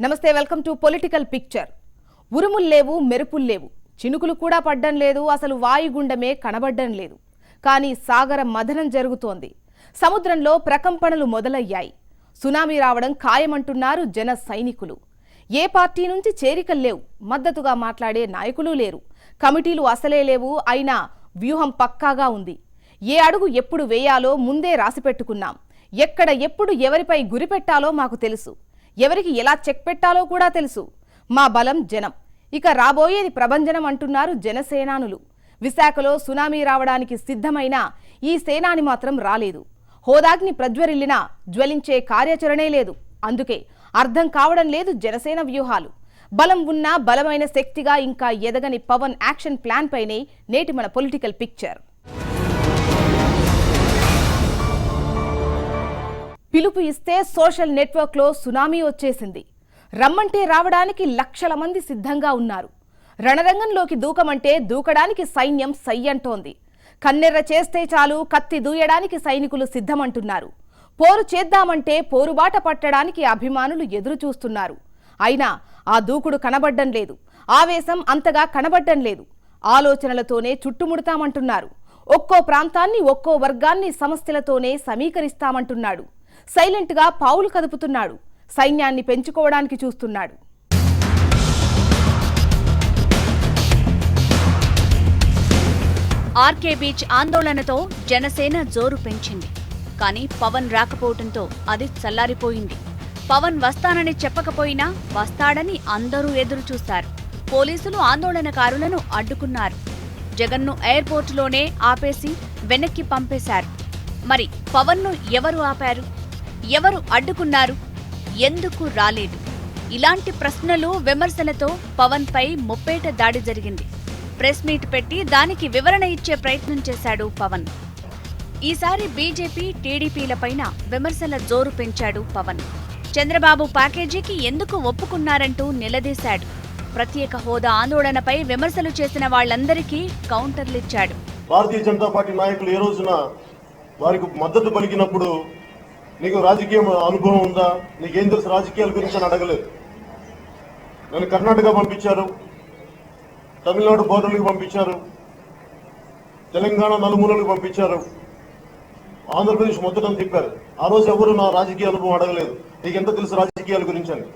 నమస్తే, welcome to political picture. ఉరుములు లేవు, మెరుపులు లేవు, చినుకులు కూడా పడ్డం లేదు, అసలు వాయుగుండమే కనబడ్డం లేదు. కానీ సాగర మథనం జరుగుతోంది. సముద్రంలో ప్రకంపనలు మొదలయ్యాయి. సునామీ రావడం ఖాయమంటున్నారు జన సైనికులు. ఏ పార్టీ నుంచి చేరికలు లేవు, మద్దతుగా మాట్లాడే నాయకులు లేరు, కమిటీలు అసలే లేవు. అయినా వ్యూహం పక్కాగా ఉంది. ఏ అడుగు ఎప్పుడు వేయాలో ముందే రాసిపెట్టుకున్నాం. ఎక్కడ ఎప్పుడు ఎవరిపై గురిపెట్టాలో మాకు తెలుసు. ఎవరికి ఎలా చెక్ పెట్టాలో కూడా తెలుసు. మా బలం జనం, ఇక రాబోయేది ప్రభంజనం అంటున్నారు జనసేనానులు. విశాఖలో సునామీ రావడానికి సిద్ధమైన ఈ సేనాని మాత్రం రాలేదు. హోదాగ్ని ప్రజ్వరిల్లినా జ్వలించే కార్యాచరణే లేదు. అందుకే అర్థం కావడం లేదు జనసేన వ్యూహాలు. బలం ఉన్న బలమైన శక్తిగా ఇంకా ఎదగని పవన్ యాక్షన్ ప్లాన్ పైనే నేటి మన పొలిటికల్ పిక్చర్. పిలుపు ఇస్తే సోషల్ నెట్వర్క్లో సునామీ వచ్చేసింది. రమ్మంటే రావడానికి లక్షల మంది సిద్ధంగా ఉన్నారు. రణరంగంలోకి దూకమంటే దూకడానికి సైన్యం సై అంటోంది. కన్నెర్ర చేస్తే చాలు కత్తి దూయడానికి సైనికులు సిద్ధమంటున్నారు. పోరు చేద్దామంటే పోరుబాట పట్టడానికి అభిమానులు ఎదురు చూస్తున్నారు. అయినా ఆ దూకుడు కనబడ్డం లేదు. ఆవేశం అంతగా కనబడ్డం లేదు. ఆలోచనలతోనే చుట్టుముడతామంటున్నారు. ఒక్కో ప్రాంతాన్ని, ఒక్కో వర్గాన్ని సమస్యలతోనే సమీకరిస్తామంటున్నాడు. సైలెంట్ గా పావులు కదుపుతున్నాడు. సైన్యాన్ని పెంచుకోవడానికి చూస్తున్నాడు. ఆర్కే బీచ్ ఆందోళనతో జనసేన జోరు పెంచింది. కానీ పవన్ రాకపోవడంతో అది చల్లారిపోయింది. పవన్ వస్తానని చెప్పకపోయినా వస్తాడని అందరూ ఎదురు చూస్తారు. పోలీసులు ఆందోళనకారులను అడ్డుకున్నారు. జగన్ను ఎయిర్పోర్టులోనే ఆపేసి వెనక్కి పంపేశారు. మరి పవన్ను ఎవరు ఆపారు? ఎవరు అడ్డుకున్నారు? ఎందుకు రాలేదు? ఇలాంటి ప్రశ్నలు, విమర్శలతో పవన్ పై ముప్పేట దాడి జరిగింది. ప్రెస్ మీట్ పెట్టి దానికి వివరణ ఇచ్చే ప్రయత్నం చేశాడు పవన్. ఈసారి బీజేపీ, టీడీపీలపైన విమర్శల జోరు పెంచాడు పవన్. చంద్రబాబు ప్యాకేజీకి ఎందుకు ఒప్పుకున్నారంటూ నిలదీశాడు. ప్రత్యేక హోదా ఆందోళనపై విమర్శలు చేసిన వాళ్లందరికీ కౌంటర్లిచ్చాడు. భారతీయ జనతా పార్టీ నాయకులు ఏ రోజున వారికి మద్దతు పలికినప్పుడు నీకు రాజకీయ అనుభవం ఉందా, నీకేం తెలుసు రాజకీయాల గురించి అని అడగలేదు. నన్ను కర్ణాటక పంపించారు, తమిళనాడు బోర్డర్లకు పంపించారు, తెలంగాణ నలుమూలలకు పంపించారు, ఆంధ్రప్రదేశ్ మొత్తం తిప్పారు. ఆ రోజు ఎవరు నా రాజకీయ అనుభవం అడగలేదు, నీకెంత తెలుసు రాజకీయాల గురించి అని.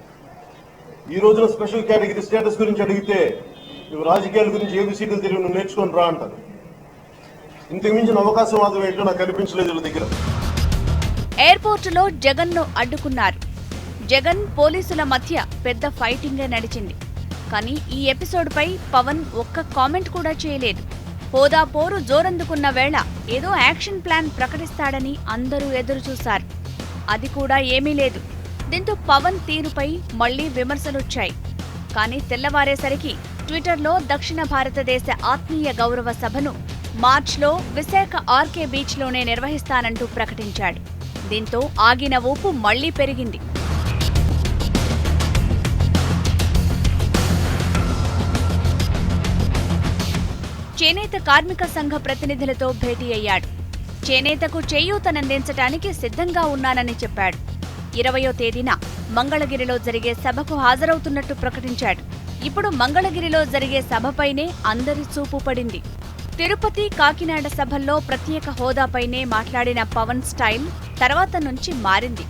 ఈ రోజున స్పెషల్ కేటగిరీ స్టేటస్ గురించి అడిగితే నువ్వు రాజకీయాల గురించి ఏది సీట్లు తెలివి నువ్వు నేర్చుకొని రా అంటారు. ఇంతకు మించిన అవకాశం మాత్రం ఏంటో నాకు కనిపించలేదు వీళ్ళ దగ్గర. ఎయిర్పోర్టులో జగన్ను అడ్డుకున్నారు. జగన్, పోలీసుల మధ్య పెద్ద ఫైటింగే నడిచింది. కానీ ఈ ఎపిసోడ్పై పవన్ ఒక్క కామెంట్ కూడా చేయలేదు. హోదా పోరు జోరందుకున్న వేళ ఏదో యాక్షన్ ప్లాన్ ప్రకటిస్తాడని అందరూ ఎదురుచూశారు. అది కూడా ఏమీ లేదు. దీంతో పవన్ తీరుపై మళ్లీ విమర్శలొచ్చాయి. కానీ తెల్లవారేసరికి ట్విట్టర్లో దక్షిణ భారతదేశ ఆత్మీయ గౌరవ సభను మార్చ్లో విశాఖ ఆర్కే బీచ్లోనే నిర్వహిస్తానంటూ ప్రకటించాడు. దీంతో ఆగిన ఊపు మళ్లీ పెరిగింది. చేనేత కార్మిక సంఘ ప్రతినిధులతో భేటీ అయ్యాడు. చేనేతకు చేయూతనందించటానికి సిద్ధంగా ఉన్నానని చెప్పాడు. 20వ తేదీన మంగళగిరిలో జరిగే సభకు హాజరవుతున్నట్టు ప్రకటించాడు. ఇప్పుడు మంగళగిరిలో జరిగే సభపైనే అందరి చూపు పడింది. తిరుపతి, కాకినాడ సభల్లో ప్రత్యేక హోదాపైనే మాట్లాడిన పవన్ స్టైల్ తర్వాత నుంచి మారింది.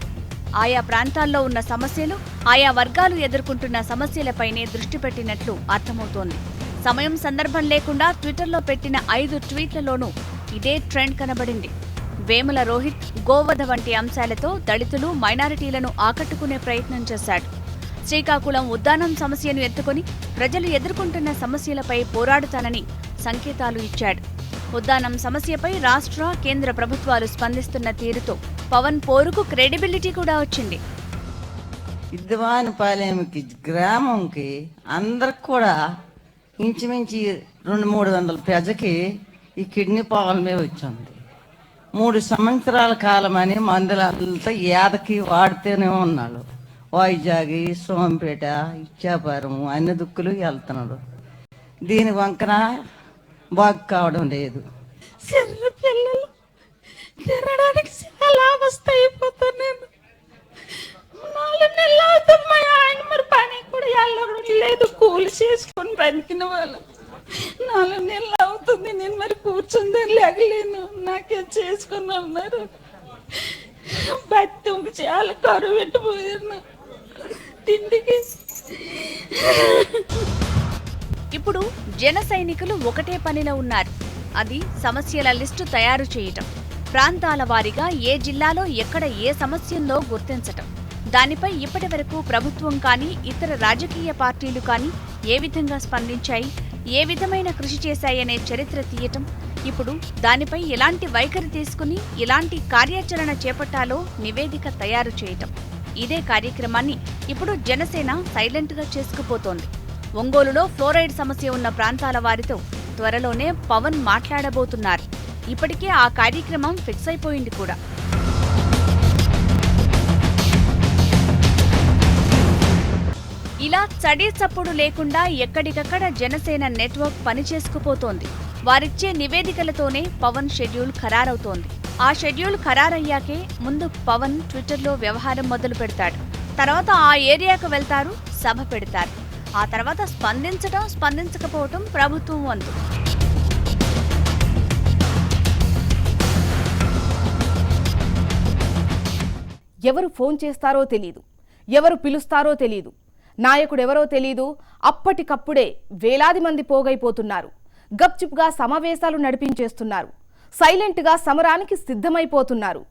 ఆయా ప్రాంతాల్లో ఉన్న సమస్యలు, ఆయా వర్గాలు ఎదుర్కొంటున్న సమస్యలపైనే దృష్టి పెట్టినట్లు అర్థమవుతోంది. సమయం, సందర్భం లేకుండా ట్విట్టర్లో పెట్టిన 5 ట్వీట్లలోనూ ఇదే ట్రెండ్ కనబడింది. వేముల రోహిత్, గోవధ వంటి అంశాలతో దళితులు, మైనారిటీలను ఆకట్టుకునే ప్రయత్నం చేశాడు. శ్రీకాకుళం ఉద్దానం సమస్యను ఎత్తుకుని ప్రజలు ఎదుర్కొంటున్న సమస్యలపై పోరాడుతానని సంకేతాలు ఇచ్చాడు. ఉద్దానం సమస్యపై రాష్ట్ర, కేంద్ర ప్రభుత్వాలు స్పందిస్తున్న తీరుతో పవన్ పోరుకు క్రెడిబిలిటీ కూడా వచ్చింది. ఇద్వానిపాలెంకి గ్రామంకి అందరికి కూడా ఇంచుమించి 200-300 ప్రజకి ఈ కిడ్నీ ప్రాబ్లమే వచ్చింది. 3 సంవత్సరాల కాలమని మందులంతా ఏదకి వాడితేనే ఉన్నాడు. వైజాగ్, సోంపేట, ఇచ్చాపురం అన్ని దుక్కులు వెళ్తున్నాడు. దీని వంకన బాగు కావడం లేదు. చిన్న పిల్లలు తినడానికి చాలా అవస్థ అయిపోతాను నేను. 4 నెలలు అవుతుంది మా ఆయన మరి పని కూడా వెళ్ళడం లేదు, కూలి చేసుకొని బతికిన వాళ్ళు 4 నెలలు అవుతుంది. నేను మరి కూర్చుంది లేగలేను, నాకేం చేసుకుని ఉన్నారు. బతికి చాలా కరువు పెట్టిపోయాను తిండికి. ఇప్పుడు జన సైనికులు ఒకటే పనిలో ఉన్నారు, అది సమస్యల లిస్టు తయారు చేయటం, ప్రాంతాల వారీగా ఏ జిల్లాలో ఎక్కడ ఏ సమస్య ఉందో గుర్తించటం, దానిపై ఇప్పటి వరకు ప్రభుత్వం కానీ ఇతర రాజకీయ పార్టీలు కానీ ఏ విధంగా స్పందించాయి, ఏ విధమైన కృషి చేశాయనే చరిత్ర తీయటం, ఇప్పుడు దానిపై ఎలాంటి వైఖరి తీసుకుని ఎలాంటి కార్యాచరణ చేపట్టాలో నివేదిక తయారు చేయటం. ఇదే కార్యక్రమాన్ని ఇప్పుడు జనసేన సైలెంట్గా చేసుకుపోతోంది. ఒంగోలులో ఫ్లోరైడ్ సమస్య ఉన్న ప్రాంతాల వారితో త్వరలోనే పవన్ మాట్లాడబోతున్నారు. ఇప్పటికే ఆ కార్యక్రమం ఫిక్స్ అయిపోయింది కూడా. ఇలా చడి చప్పుడు లేకుండా ఎక్కడికక్కడ జనసేన నెట్వర్క్ పనిచేసుకుపోతోంది. వారిచ్చే నివేదికలతోనే పవన్ షెడ్యూల్ ఖరారవుతోంది. ఆ షెడ్యూల్ ఖరారయ్యాకే ముందు పవన్ ట్విట్టర్లో వ్యవహారం మొదలు పెడతాడు. తర్వాత ఆ ఏరియాకు వెళ్తారు, సభ పెడతారు. ఆ తర్వాత స్పందించడం స్పందించకపోవటం ప్రభుత్వం వంతు. ఎవరు ఫోన్ చేస్తారో తెలీదు, ఎవరు పిలుస్తారో తెలీదు, నాయకుడెవరో తెలీదు. అప్పటికప్పుడే వేలాది మంది పోగైపోతున్నారు. గప్చుప్గా సమావేశాలు నడిపించేస్తున్నారు. సైలెంట్గా సమరానికి సిద్ధమైపోతున్నారు.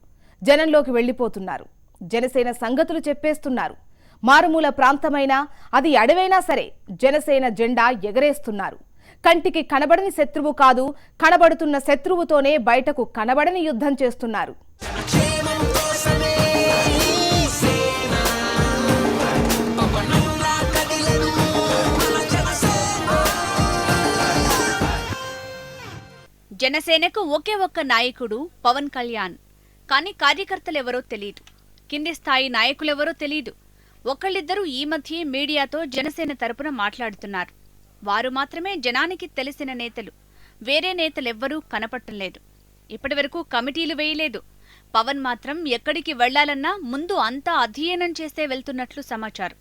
జనంలోకి వెళ్లిపోతున్నారు. జనసేన సంగతులు చెప్పేస్తున్నారు. మారుమూల ప్రాంతమైనా అది అడవైనా సరే జనసేన జెండా ఎగరేస్తున్నారు. కంటికి కనబడని శత్రువు కాదు, కనబడుతున్న శత్రువుతోనే బయటకు కనబడని యుద్ధం చేస్తున్నారు. జనసేనకు ఒకే ఒక్క నాయకుడు పవన్ కళ్యాణ్. కానీ కార్యకర్తలెవరో తెలీదు, కింది స్థాయి నాయకులెవరో తెలీదు. ఒకళ్ళిద్దరూ ఈ మధ్య మీడియాతో జనసేన తరపున మాట్లాడుతున్నారు. వారు మాత్రమే జనానికి తెలిసిన నేతలు. వేరే నేతలెవ్వరూ కనపట్టలేదు. ఇప్పటివరకు కమిటీలు వేయలేదు. పవన్ మాత్రం ఎక్కడికి వెళ్లాలన్నా ముందు అంతా అధ్యయనం చేస్తే వెళ్తున్నట్లు సమాచారం.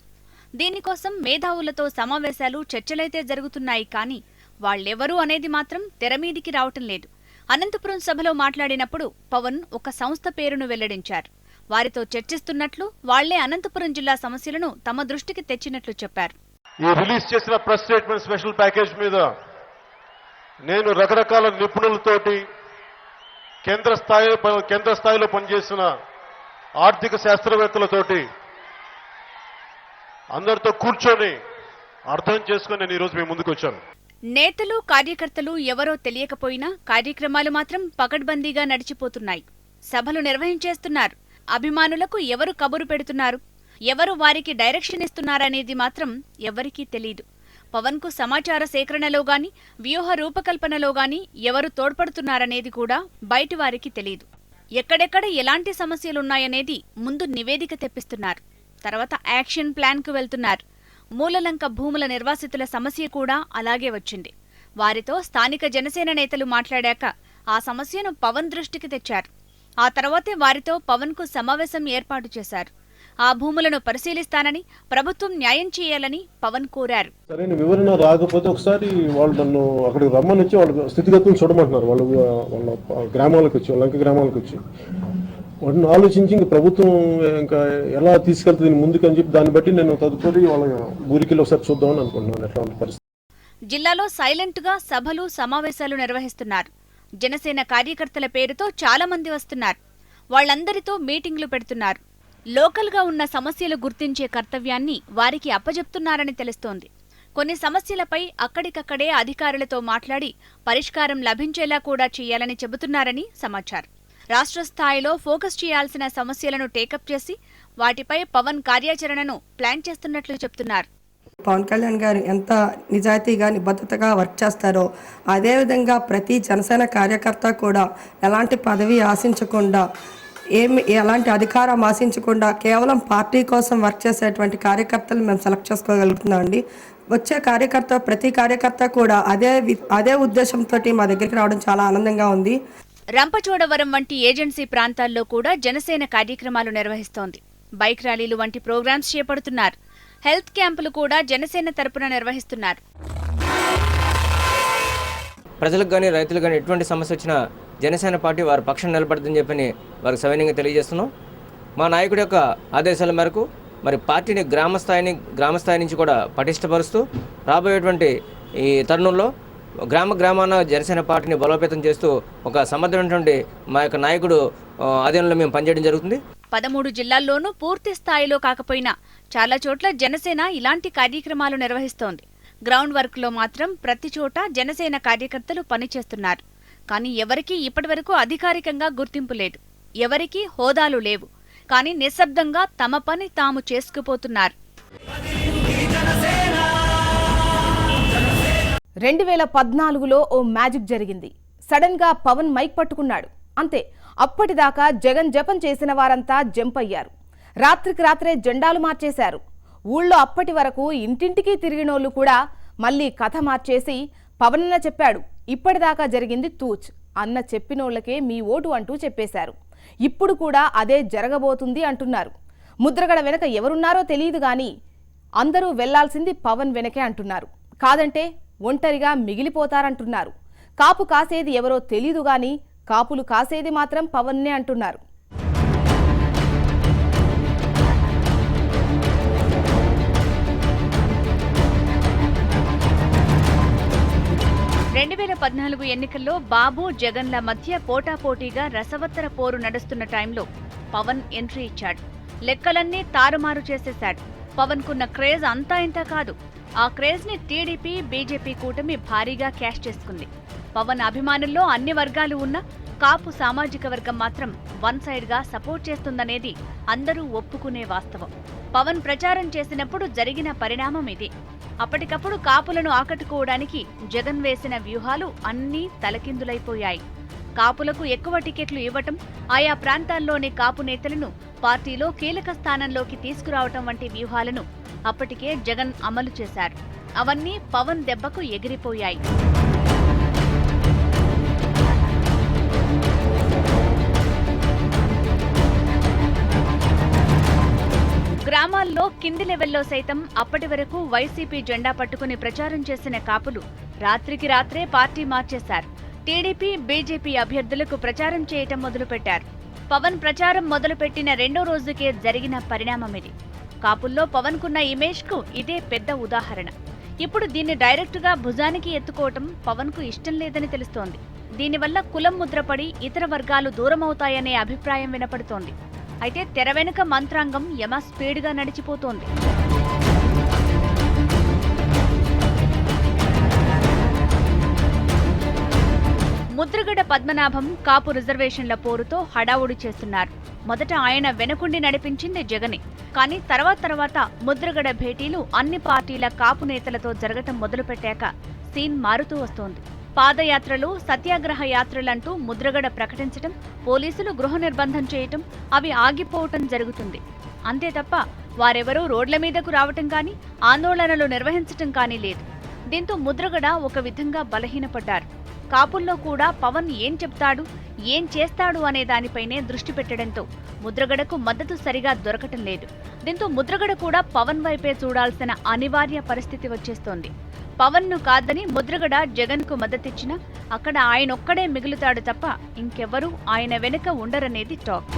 దీనికోసం మేధావులతో సమావేశాలు, చర్చలైతే జరుగుతున్నాయి. కానీ వాళ్ళెవరూ అనేది మాత్రం తెరమీదికి రావటం లేదు. అనంతపురం సభలో మాట్లాడినప్పుడు పవన్ ఒక సంస్థ పేరును వెల్లడించారు. వారితో చర్చిస్తున్నట్లు, వాళ్లే అనంతపురం జిల్లా సమస్యలను తమ దృష్టికి తెచ్చినట్లు చెప్పారు. ఈ రిలీజ్ చేసిన ప్రెస్ స్టేట్మెంట్ స్పెషల్ ప్యాకేజ్ మీద నేను రకరకాల నిపుణులతోటి కేంద్ర స్థాయిలో పనిచేసిన ఆర్థిక శాస్త్రవేత్తలతోటి అందరితో కూర్చొని అర్థం చేసుకుని నేను ఈరోజు మీ ముందుకు వచ్చాను. నేతలు, కార్యకర్తలు ఎవరో తెలియకపోయినా కార్యక్రమాలు మాత్రం పకడ్బందీగా నడిచిపోతున్నాయి. సభలు నిర్వహించేస్తున్నారు. అభిమానులకు ఎవరు కబురు పెడుతున్నారు, ఎవరు వారికి డైరెక్షన్ ఇస్తున్నారనేది మాత్రం ఎవరికీ తెలీదు. పవన్ కు సమాచార సేకరణలో గాని, వ్యూహ రూపకల్పనలో గాని ఎవరు తోడ్పడుతున్నారనేది కూడా బయటి వారికి తెలీదు. ఎక్కడెక్కడ ఎలాంటి సమస్యలున్నాయనేది ముందు నివేదిక తెప్పిస్తున్నారు. తర్వాత యాక్షన్ ప్లాన్ కు వెళ్తున్నారు. మూలలంక భూముల నిర్వాసితుల సమస్య కూడా అలాగే వచ్చింది. వారితో స్థానిక జనసేన నేతలు మాట్లాడాక ఆ సమస్యను పవన్ దృష్టికి తెచ్చారు. ఆ తర్వాతే వారితో పవన్ కు సమావేశం ఏర్పాటు చేశారు. ఆ భూములను పరిశీలిస్తానని, ప్రభుత్వం న్యాయం చేయాలని పవన్ కోరారు. సరైన వివరణ రాకపోతే ఒకసారి వాళ్ళు నన్ను అక్కడికి రమ్మని వచ్చి వాళ్ళ స్థితిగతులు చూడమంటున్నారు. వాళ్ళ గ్రామాలకు వచ్చి, లంక గ్రామాలకు వచ్చి వాటిని ఆలోచించి ఇంక ప్రభుత్వం ఇంకా ఎలా తీసుకెళ్తుంది ముందుకని చెప్పి దాన్ని బట్టి నేను తదుపరి వాళ్ళ ఊరికి ఒకసారి చూద్దామని అనుకుంటున్నాను ఎట్లా ఉంది పరిస్థితి. జిల్లాలో సైలెంట్ గా సభలు, సమావేశాలు నిర్వహిస్తున్నారు. జనసేన కార్యకర్తల పేరుతో చాలా మంది వస్తున్నారు. వాళ్లందరితో మీటింగ్లు పెడుతున్నారు. లోకల్ గా ఉన్న సమస్యలు గుర్తించే కర్తవ్యాన్ని వారికి అప్పజెప్తున్నారని తెలుస్తోంది. కొన్ని సమస్యలపై అక్కడికక్కడే అధికారులతో మాట్లాడి పరిష్కారం లభించేలా కూడా చేయాలని చెబుతున్నారని సమాచారం. రాష్ట్ర స్థాయిలో ఫోకస్ చేయాల్సిన సమస్యలను టేకప్ చేసి వాటిపై పవన్ కార్యాచరణను ప్లాన్ చేస్తున్నట్లు చెప్తున్నారు. పవన్ కళ్యాణ్ గారు ఎంత నిజాయితీగా, నిబద్ధతగా వర్క్ చేస్తారో అదేవిధంగా ప్రతి జనసేన కార్యకర్త కూడా ఎలాంటి పదవి ఆశించకుండా, ఎలాంటి అధికారం ఆశించకుండా కేవలం పార్టీ కోసం వర్క్ చేసేటువంటి కార్యకర్తలు మేము సెలెక్ట్ చేసుకోగలుగుతున్నాం అండి. వచ్చే కార్యకర్త, ప్రతి కార్యకర్త కూడా అదే ఉద్దేశంతో మా దగ్గరికి రావడం చాలా ఆనందంగా ఉంది. రంపచోడవరం వంటి ఏజెన్సీ ప్రాంతాల్లో కూడా జనసేన కార్యక్రమాలు నిర్వహిస్తోంది. బైక్ ర్యాలీలు వంటి ప్రోగ్రామ్స్ చేపడుతున్నారు. హెల్త్ క్యాంపులు కూడా జనసేన తరపున నిర్వహిస్తున్నారు. ప్రజలకు కానీ రైతులకు కానీ ఎటువంటి సమస్య వచ్చినా జనసేన పార్టీ వారి పక్షం నిలబడుతుందని చెప్పని వారికి సవినయంగా తెలియజేస్తున్నాం. మా నాయకుడి యొక్క ఆదేశాల మేరకు మరి పార్టీని గ్రామస్థాయి నుంచి కూడా పటిష్టపరుస్తూ రాబోయేటువంటి ఈ తరుణంలో గ్రామాన జనసేన పార్టీని బలోపేతం చేస్తూ ఒక సమర్థమైనటువంటి మా యొక్క నాయకుడు ఆధీనంలో మేము పనిచేయడం జరుగుతుంది. 13 జిల్లాల్లోనూ పూర్తి స్థాయిలో కాకపోయినా చాలా చోట్ల జనసేన ఇలాంటి కార్యక్రమాలు నిర్వహిస్తోంది. గ్రౌండ్ వర్క్లో మాత్రం ప్రతి చోట జనసేన కార్యకర్తలు పనిచేస్తున్నారు. కానీ ఎవరికీ ఇప్పటివరకు అధికారికంగా గుర్తింపు లేదు, ఎవరికీ హోదాలు లేవు. కానీ నిశ్శబ్దంగా తమ పని తాము చేసుకుపోతున్నారు. 2014లో ఓ మ్యాజిక్ జరిగింది. సడన్ గా పవన్ మైక్ పట్టుకున్నాడు, అంతే. అప్పటిదాకా జగన్ జపం చేసిన వారంతా జంప్ అయ్యారు. రాత్రికి రాత్రే జెండాలు మార్చేశారు. ఊళ్ళో అప్పటి వరకు ఇంటింటికి తిరిగినోళ్లు కూడా మళ్ళీ కథ మార్చేసి పవనన్న చెప్పాడు, ఇప్పటిదాకా జరిగింది తూచ్, అన్న చెప్పినోళ్లకే మీ ఓటు అంటూ చెప్పేశారు. ఇప్పుడు కూడా అదే జరగబోతుంది అంటున్నారు. ముద్రగడ వెనక ఎవరున్నారో తెలియదు గాని అందరూ వెళ్లాల్సింది పవన్ వెనకే అంటున్నారు. కాదంటే ఒంటరిగా మిగిలిపోతారంటున్నారు. కాపు కాసేది ఎవరో తెలీదు గాని కాపులు కాసేది మాత్రం పవన్నే అంటున్నారు. ఎన్నికల్లో బాబు జగన్ల మధ్య పోటాపోటీగా రసవత్తర పోరు నడుస్తున్న టైంలో పవన్ ఎంట్రీ ఇచ్చాడు. లెక్కలన్నీ తారుమారు చేసేశాడు. పవన్ కున్న క్రేజ్ అంతా ఇంతా కాదు. ఆ క్రేజ్ ని టీడీపీ బీజేపీ కూటమి భారీగా క్యాష్ చేసుకుంది. పవన్ అభిమానుల్లో అన్ని వర్గాలు ఉన్నా కాపు సామాజిక వర్గం మాత్రం వన్ సైడ్ గా సపోర్ట్ చేస్తుందనేది అందరూ ఒప్పుకునే వాస్తవం. పవన్ ప్రచారం చేసినప్పుడు జరిగిన పరిణామం ఇది. అప్పటికప్పుడు కాపులను ఆకట్టుకోవడానికి జగన్ వేసిన వ్యూహాలు అన్నీ తలకిందులైపోయాయి. కాపులకు ఎక్కువ టికెట్లు ఇవ్వటం, ఆయా ప్రాంతాల్లోని కాపు నేతలను పార్టీలో కీలక స్థానంలోకి తీసుకురావటం వంటి వ్యూహాలను అప్పటికే జగన్ అమలు చేశారు. అవన్నీ పవన్ దెబ్బకు ఎగిరిపోయాయి. గ్రామాల్లో కింది లెవెల్లో సైతం అప్పటి వరకు వైసీపీ జెండా పట్టుకుని ప్రచారం చేసిన కాపులు రాత్రికి రాత్రే పార్టీ మార్చేశారు. టీడీపీ బీజేపీ అభ్యర్థులకు ప్రచారం చేయటం మొదలుపెట్టారు. పవన్ ప్రచారం మొదలుపెట్టిన రెండో రోజుకే జరిగిన పరిణామం ఇది. కాపుల్లో పవన్ కున్న ఇమేజ్ కు ఇదే పెద్ద ఉదాహరణ. ఇప్పుడు దీన్ని డైరెక్ట్ గా భుజానికి ఎత్తుకోవటం పవన్ కు ఇష్టం లేదని తెలుస్తోంది. దీనివల్ల కులం ముద్రపడి ఇతర వర్గాలు దూరమవుతాయనే అభిప్రాయం వినపడుతోంది. అయితే తెర వెనుక మంత్రాంగం యమ స్పీడ్గా నడిచిపోతోంది. ముద్రగడ పద్మనాభం కాపు రిజర్వేషన్ల పోరుతో హడావుడి చేస్తున్నారు. మొదట ఆయన వెనుకుండి నడిపించింది జగనే. కానీ తర్వాత ముద్రగడ భేటీలు అన్ని పార్టీల కాపు నేతలతో జరగటం మొదలుపెట్టాక సీన్ మారుతూ వస్తోంది. పాదయాత్రలు, సత్యాగ్రహ యాత్రలంటూ ముద్రగడ ప్రకటించటం, పోలీసులు గృహ నిర్బంధం చేయటం, అవి ఆగిపోవటం జరుగుతుంది. అంతే తప్ప వారెవరూ రోడ్ల మీదకు రావటం కానీ ఆందోళనలు నిర్వహించటం కానీ లేదు. దీంతో ముద్రగడ ఒక విధంగా బలహీనపడ్డారు. కాపుల్లో కూడా పవన్ ఏం చెప్తాడు, ఏం చేస్తాడు అనే దానిపైనే దృష్టి పెట్టడంతో ముద్రగడకు మద్దతు సరిగా దొరకటం లేదు. దీంతో ముద్రగడ కూడా పవన్ వైపే చూడాల్సిన అనివార్య పరిస్థితి వచ్చేస్తోంది. పవన్ ను కాదని ముద్రగడ జగన్ కు మద్దతిచ్చినా అక్కడ ఆయనొక్కడే మిగులుతాడు తప్ప ఇంకెవ్వరూ ఆయన వెనుక ఉండరనేది టాక్.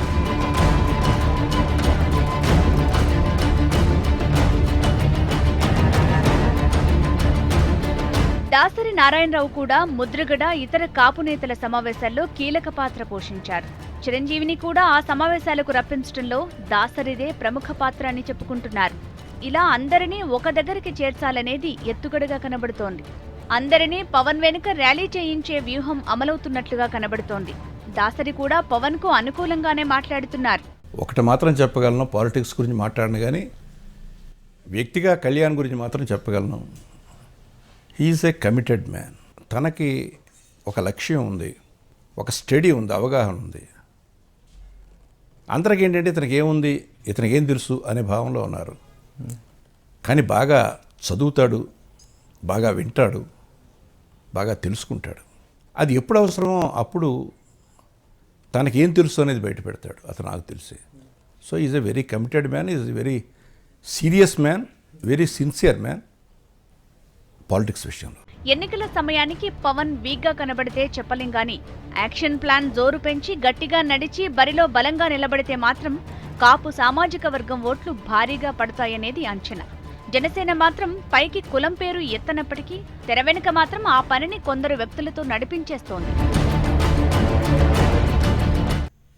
దాసరి నారాయణరావు కూడా ముద్రగడ ఇతర కాపు నేతల సమావేశాల్లో కీలక పాత్ర పోషించారు. చిరంజీవిని కూడా ఆ సమావేశాలకు రప్పించడంలో దాసరిదే ప్రముఖ పాత్ర అని చెప్పుకుంటున్నారు. ఇలా అందరినీ ఒక దగ్గరికి చేర్చాలనేది ఎత్తుగడగా కనబడుతోంది. అందరినీ పవన్ వెనుక ర్యాలీ చేయించే వ్యూహం అమలవుతున్నట్లుగా కనబడుతోంది. దాసరి కూడా పవన్ కు అనుకూలంగానే మాట్లాడుతున్నారు. ఒకటి మాత్రం చెప్పగలను, పాలిటిక్స్ గురించి మాట్లాడను కానీ వ్యక్తిగా కళ్యాణ్ గురించి మాత్రం చెప్పగలను. He is a committed man. తనకి ఒక లక్ష్యం ఉంది, ఒక స్టడీ ఉంది, అవగాహన ఉంది. అందరికి ఏంటంటే ఇతనికి ఏముంది, ఇతనికి ఏం తెలుసు అనే భావంలో ఉన్నారు. కానీ బాగా చదువుతాడు, బాగా వింటాడు, బాగా తెలుసుకుంటాడు. అది ఎప్పుడు అవసరమో అప్పుడు తనకేం తెలుసు అనేది బయట పెడతాడు. అతను నాకు తెలిసి so is a very committed man, is a very serious man, very sincere man politics విషయంలో. ఎన్నికల సమయానికి పవన్ వీక్గా కనబడితే చెప్పలేం గాని యాక్షన్ ప్లాన్ జోరు పెంచి గట్టిగా నడిచి బరిలో బలంగా నిలబడితే మాత్రం కాపు సామాజిక వర్గం ఓట్లు భారీగా పడతాయనేది అంచనా. జనసేన మాత్రం పైకి కులం పేరు ఎత్తనప్పటికీ తెర వెనుక మాత్రం ఆ పనిని కొందరు వ్యక్తులతో నడిపించేస్తోంది.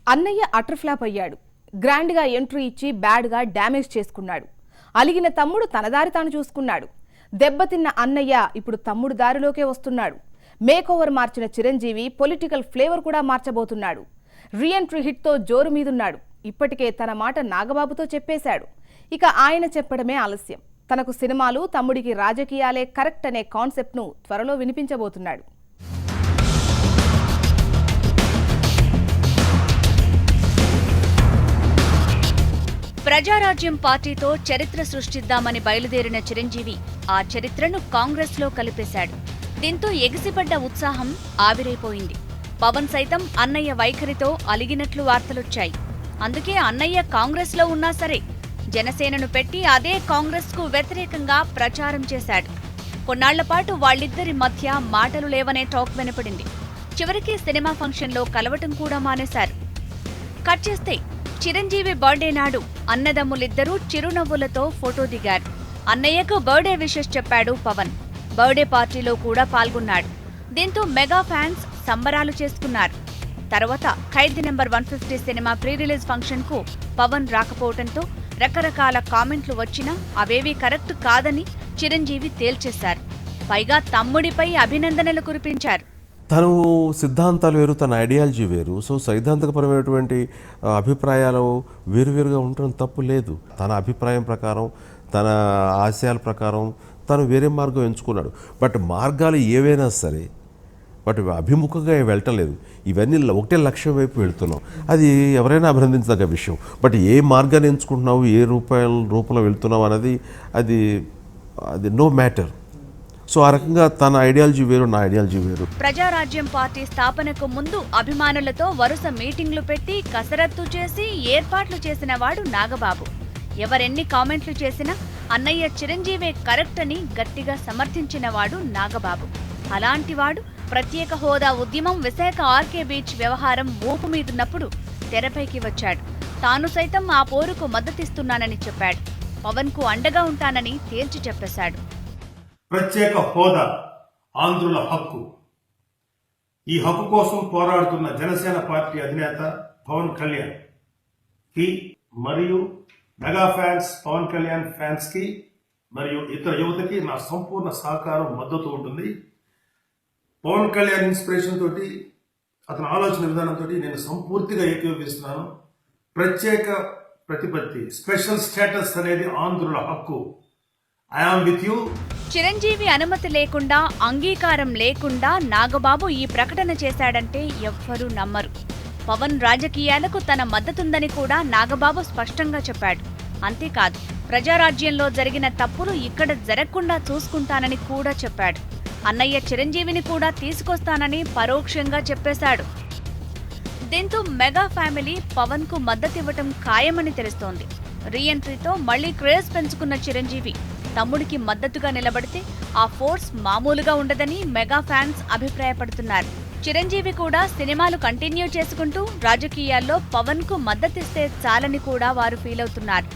అన్నయ్య అటర్ ఫ్లాప్ అయ్యాడు. గ్రాండ్గా ఎంట్రీ ఇచ్చి బ్యాడ్గా డ్యామేజ్ చేసుకున్నాడు. అలిగిన తమ్ముడు తన దారి తాను చూసుకున్నాడు. దెబ్బతిన్న అన్నయ్య ఇప్పుడు తమ్ముడు దారిలోకే వస్తున్నాడు. మేకోవర్ మార్చిన చిరంజీవి పొలిటికల్ ఫ్లేవర్ కూడా మార్చబోతున్నాడు. రీఎంట్రీ హిట్తో జోరు మీదున్నాడు. ఇప్పటికే తన మాట నాగబాబుతో చెప్పేశాడు. ఇక ఆయన చెప్పడమే ఆలస్యం. తనకు సినిమాలు, తమ్ముడికి రాజకీయాలే కరెక్ట్ అనే కాన్సెప్ట్ను త్వరలో వినిపించబోతున్నాడు. ప్రజారాజ్యం పార్టీతో చరిత్ర సృష్టిద్దామని బయలుదేరిన చిరంజీవి ఆ చరిత్రను కాంగ్రెస్లో కలిపేశాడు. దీంతో ఎగిసిపడ్డ ఉత్సాహం ఆవిరైపోయింది. పవన్ సైతం అన్నయ్య వైఖరితో అలిగినట్లు వార్తలొచ్చాయి. అందుకే అన్నయ్య కాంగ్రెస్లో ఉన్నా సరే జనసేనను పెట్టి అదే కాంగ్రెస్కు వ్యతిరేకంగా ప్రచారం చేశాడు. కొన్నాళ్లపాటు వాళ్ళిద్దరి మధ్య మాటలు లేవనే టాక్ వినపడింది. చివరికి సినిమా ఫంక్షన్లో కలవటం కూడా మానేశారు. కట్ చేస్తే చిరంజీవి బర్త్డే నాడు అన్నదమ్ములిద్దరూ చిరునవ్వులతో ఫోటో దిగారు. అన్నయ్యకు బర్త్డే విషెస్ చెప్పాడు పవన్. బర్త్డే పార్టీలో కూడా పాల్గొన్నాడు. దీంతో మెగా ఫ్యాన్స్ సంబరాలు చేసుకున్నారు. తర్వాత ఖైదీ నెంబర్ 150 సినిమా ప్రీ రిలీజ్ ఫంక్షన్ కు పవన్ రాకపోవడంతో రకరకాల కామెంట్లు వచ్చినా అవేవీ కరెక్ట్ కాదని చిరంజీవి తేల్చేశారు. పైగా తమ్ముడిపై అభినందనలు కురిపించారు. తను సిద్ధాంతాలు వేరు, తన ఐడియాలజీ వేరు. సో సైద్ధాంతికపరమైనటువంటి అభిప్రాయాలు వేరువేరుగా ఉండడం తప్పు లేదు. తన అభిప్రాయం ప్రకారం, తన ఆశయాల ప్రకారం తను వేరే మార్గం ఎంచుకున్నాడు. బట్ మార్గాలు ఏవైనా సరే బట్ అభిముఖంగా వెళ్ళటం లేదు. ఇవన్నీ ఒకటే లక్ష్యం వైపు వెళుతున్నాం. అది ఎవరైనా అభినందించదగ్గ విషయం. బట్ ఏ మార్గాన్ని ఎంచుకుంటున్నావు, ఏ రూపంలో వెళుతున్నావు అనేది అది నో మ్యాటర్. సో ఆ రకంగా తన ఐడియాలజీ వేరు, నా ఐడియాలజీ వేరు. ప్రజారాజ్యం పార్టీ స్థాపనకు ముందు అభిమానులతో వరుస మీటింగ్లు పెట్టి కసరత్తు చేసి ఏర్పాట్లు చేసిన వాడు నాగబాబు. ఎవరెన్ని కామెంట్లు చేసినా అన్నయ్య చిరంజీవే కరెక్ట్ అని గట్టిగా సమర్థించినవాడు నాగబాబు. అలాంటివాడు ప్రత్యేక హోదా ఉద్యమం, విశాఖ ఆర్కే బీచ్ వ్యవహారం ఊపు మీదున్నప్పుడు తెరపైకి వచ్చాడు. తాను సైతం ఆ పోరుకు మద్దతిస్తున్నానని చెప్పాడు. పవన్ కు అండగా ఉంటానని తేల్చి చెప్పేశాడు. ప్రత్యేక హోదా ఆంధ్రుల హక్కు. ఈ హక్కు కోసం పోరాడుతున్న జనసేన పార్టీ అధినేత పవన్ కళ్యాణ్ కి మరియు mega fans, Pawan Kalyan fans కి మరియు ఇతర యువతకి నా సంపూర్ణ సహకారం, మద్దతు ఉంటుంది. పవన్ కళ్యాణ్ ఇన్స్పిరేషన్ తోటి, అతని ఆలోచన విధానంతో నేను సంపూర్తిగా ఏకీభవిస్తున్నాను. ప్రత్యేక ప్రతిపత్తి, స్పెషల్ స్టేటస్ అనేది ఆంధ్రుల హక్కు. I am with you. Chiranjeevi అనుమతి లేకుండా, అంగీకారం లేకుండా నాగబాబు ఈ ప్రకటన చేశాడంటే ఎవ్వరూ నమ్మరు. పవన్ రాజకీయాలకు తన మద్దతుందని కూడా నాగబాబు స్పష్టంగా చెప్పాడు. అంతేకాదు, ప్రజారాజ్యంలో జరిగిన తప్పులు ఇక్కడ జరగకుండా చూసుకుంటానని కూడా చెప్పాడు. అన్నయ్య చిరంజీవిని కూడా తీసుకొస్తానని పరోక్షంగా చెప్పేశాడు. దీంతో మెగా ఫ్యామిలీ పవన్ కు మద్దతివ్వటం ఖాయమని తెలుస్తోంది. రీఎంట్రీతో మళ్లీ క్రేజ్ పెంచుకున్న చిరంజీవి తమ్ముడికి మద్దతుగా నిలబడితే ఆ ఫోర్స్ మామూలుగా ఉండదని మెగా ఫ్యాన్స్ అభిప్రాయపడుతున్నారు. చిరంజీవి కూడా సినిమాలు కంటిన్యూ చేసుకుంటూ రాజకీయాల్లో పవన్ కు మద్దతిస్తే చాలని కూడా వారు ఫీల్ అవుతున్నారు.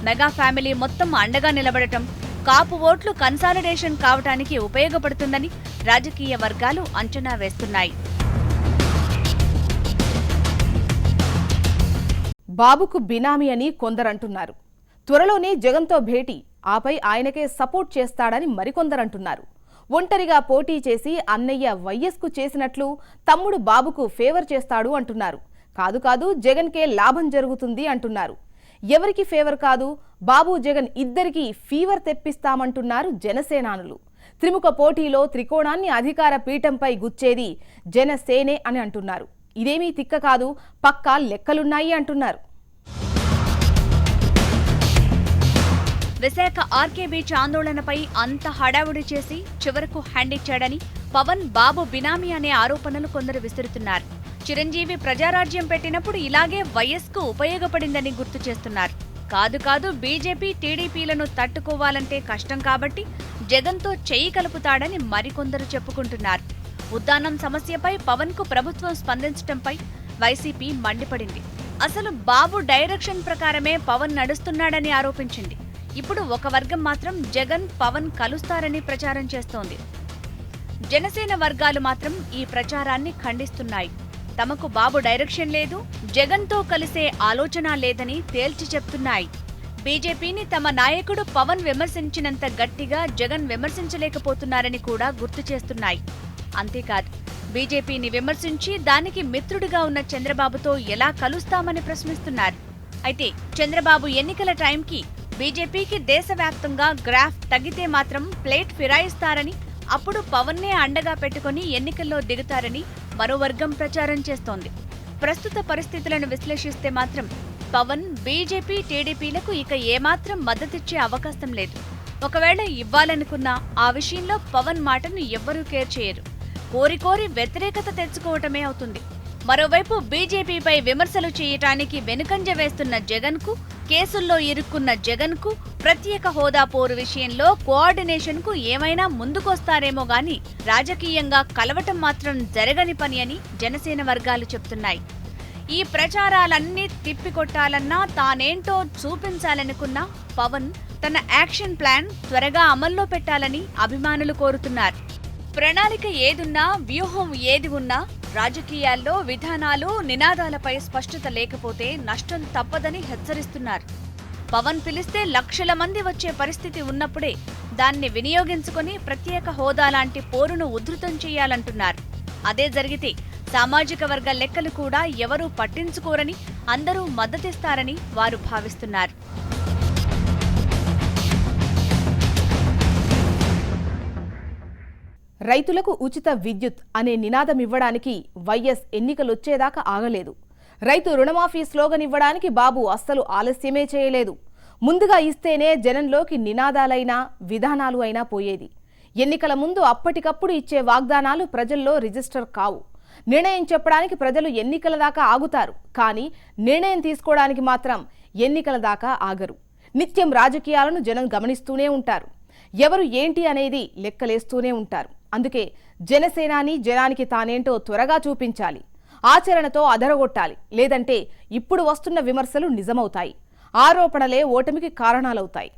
మెగా ఫ్యామిలీ మొత్తం అండగా నిలబడటం కాపు ఓట్లు కన్సాలిడేషన్ కావటానికి ఉపయోగపడుతుందని రాజకీయ వర్గాలు అంచనా వేస్తున్నాయి. బాబుకు బినామీ అని కొందరంటున్నారు. త్వరలోనే జగన్తో భేటీ, ఆపై ఆయనకే సపోర్ట్ చేస్తాడని మరికొందరంటున్నారు. ఒంటరిగా పోటీ చేసి అన్నయ్య వైఎస్కు చేసినట్లు తమ్ముడు బాబుకు ఫేవర్ చేస్తాడు అంటున్నారు. కాదు జగన్కే లాభం జరుగుతుంది అంటున్నారు. ఎవరికి ఫేవర్ కాదు, బాబు జగన్ ఇద్దరికీ ఫీవర్ తెప్పిస్తామంటున్నారు జనసేనానులు. త్రిముఖ పోటీలో త్రికోణాన్ని అధికార పీఠంపై గుచ్చేది జనసేనే అని అంటున్నారు. ఇదేమీ తిక్క కాదు, పక్కా లెక్కలున్నాయి అంటున్నారు. విశాఖ ఆర్కే బీచ్ ఆందోళనపై అంత హడావుడి చేసి చివరకు హ్యాండ్ ఇచ్చాడని పవన్ బాబు బినామీ అనే ఆరోపణలు కొందరు విసురుతున్నారు. చిరంజీవి ప్రజారాజ్యం పెట్టినప్పుడు ఇలాగే వైఎస్కు ఉపయోగపడిందని గుర్తు చేస్తున్నారు. కాదు బీజేపీ టీడీపీలను తట్టుకోవాలంటే కష్టం కాబట్టి జగన్తో చెయ్యి కలుపుతాడని మరికొందరు చెప్పుకుంటున్నారు. ఉద్దానం సమస్యపై పవన్ కు ప్రభుత్వం స్పందించడంపై వైసీపీ మండిపడింది. అసలు బాబు డైరెక్షన్ ప్రకారమే పవన్ నడుస్తున్నాడని ఆరోపించింది. ఇప్పుడు ఒక వర్గం మాత్రం జగన్ పవన్ కలుస్తారని ప్రచారం చేస్తోంది. జనసేన వర్గాలు మాత్రం ఈ ప్రచారాన్ని ఖండిస్తున్నాయి. తమకు బాబు డైరెక్షన్ లేదు, జగన్తో కలిసే ఆలోచన లేదని తేల్చి చెప్తున్నాయి. బీజేపీని తమ నాయకుడు పవన్ విమర్శించినంత గట్టిగా జగన్ విమర్శించలేకపోతున్నారని కూడా గుర్తు చేస్తున్నాయి. అంతేకాదు, బీజేపీని విమర్శించి దానికి మిత్రుడిగా ఉన్న చంద్రబాబుతో ఎలా కలుస్తామని ప్రశ్నిస్తున్నారు. అయితే చంద్రబాబు ఎన్నికల టైంకి బీజేపీకి దేశవ్యాప్తంగా గ్రాఫ్ తగ్గితే మాత్రం ప్లేట్ ఫిరాయిస్తారని, అప్పుడు పవన్నే అండగా పెట్టుకుని ఎన్నికల్లో దిగుతారని మరో వర్గం ప్రచారం చేస్తోంది. ప్రస్తుత పరిస్థితులను విశ్లేషిస్తే మాత్రం పవన్ బీజేపీ టీడీపీలకు ఇక ఏమాత్రం మద్దతిచ్చే అవకాశం లేదు. ఒకవేళ ఇవ్వాలనుకున్నా ఆ విషయంలో పవన్ మాటను ఎవ్వరూ కేర్ చేయరు. కోరి వ్యతిరేకత తెచ్చుకోవటమే అవుతుంది. మరోవైపు బీజేపీపై విమర్శలు చేయటానికి వెనుకంజ వేస్తున్న జగన్ కు, కేసుల్లో ఇరుక్కున్న జగన్ కు ప్రత్యేక హోదా పోరు విషయంలో కోఆర్డినేషన్ కు ఏమైనా ముందుకొస్తారేమో గాని రాజకీయంగా కలవటం మాత్రం జరగని పని అని జనసేన వర్గాలు చెప్తున్నాయి. ఈ ప్రచారాలన్నీ తిప్పికొట్టాలన్నా, తానేంటో చూపించాలనుకున్నా పవన్ తన యాక్షన్ ప్లాన్ త్వరగా అమల్లో పెట్టాలని అభిమానులు కోరుతున్నారు. ప్రణాళిక ఏదున్నా, వ్యూహం ఏది ఉన్నా రాజకీయాల్లో విధానాలు, నినాదాలపై స్పష్టత లేకపోతే నష్టం తప్పదని హెచ్చరిస్తున్నారు. పవన్ పిలిస్తే లక్షల మంది వచ్చే పరిస్థితి ఉన్నప్పుడే దాన్ని వినియోగించుకుని ప్రత్యేక హోదా లాంటి పోరును ఉధృతం చేయాలంటున్నారు. అదే జరిగితే సామాజిక వర్గ లెక్కలు కూడా ఎవరూ పట్టించుకోరని, అందరూ మద్దతిస్తారని వారు భావిస్తున్నారు. రైతులకు ఉచిత విద్యుత్ అనే నినాదం ఇవ్వడానికి వైఎస్ ఎన్నికలొచ్చేదాకా ఆగలేదు. రైతు రుణమాఫీ స్లోగన్ ఇవ్వడానికి బాబు అస్సలు ఆలస్యమే చేయలేదు. ముందుగా ఇస్తేనే జనంలోకి నినాదాలైనా విధానాలు అయినా పోయేది. ఎన్నికల ముందు అప్పటికప్పుడు ఇచ్చే వాగ్దానాలు ప్రజల్లో రిజిస్టర్ కావు. నిర్ణయం చెప్పడానికి ప్రజలు ఎన్నికల దాకా ఆగుతారు, కానీ నిర్ణయం తీసుకోవడానికి మాత్రం ఎన్నికల దాకా ఆగరు. నిత్యం రాజకీయాలను జనం గమనిస్తూనే ఉంటారు. ఎవరు ఏంటి అనేది లెక్కలేస్తూనే ఉంటారు. అందుకే జనసేనాని జనానికి తానేంటో త్వరగా చూపించాలి, ఆచరణతో అదరగొట్టాలి. లేదంటే ఇప్పుడు వస్తున్న విమర్శలు నిజమవుతాయి, ఆరోపణలే ఓటమికి కారణాలవుతాయి.